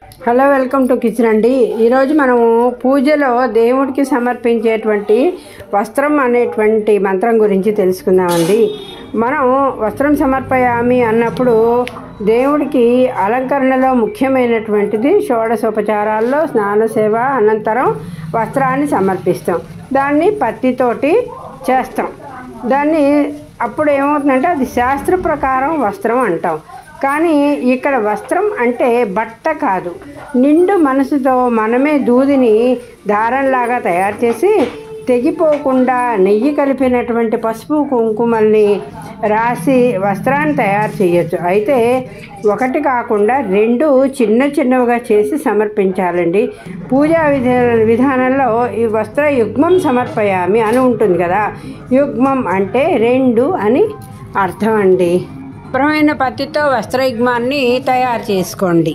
Hello, welcome to kitchen అండి. ఈరోజు మనము పూజలో దేవుడికి సమర్పించేటువంటి వస్త్రం అనేటువంటి మంత్రం గురించి తెలుసుకుందామండి. మనం వస్త్రం సమర్పయామి అన్నప్పుడు దేవుడికి అలంకరణలో ముఖ్యమైనటువంటిది షోడశోపచారాల్లో స్నాన సేవ అనంతరం వస్త్రాన్ని సమర్పిస్తాం. దాన్ని పత్తితోటి చేస్తాం. దాన్ని అప్పుడు ఏమవుతుందంటే అది శాస్త్ర ప్రకారం వస్త్రం అంటాం. కానీ ఇక్కడ వస్త్రం అంటే బట్ట కాదు, నిండు మనసుతో మనమే దూదిని దారంలాగా తయారు చేసి తెగిపోకుండా నెయ్యి కలిపినటువంటి పసుపు కుంకుమల్ని రాసి వస్త్రాన్ని తయారు చేయొచ్చు. అయితే ఒకటి కాకుండా రెండు చిన్నవిగా చేసి సమర్పించాలండి. పూజా విధానంలో ఈ వస్త్ర యుగ్మం సమర్పయామి అని ఉంటుంది కదా. యుగ్మం అంటే రెండు అని అర్థం అండి. శుభ్రమైన పత్తితో వస్త్రయుగ్మాన్ని తయారు చేసుకోండి.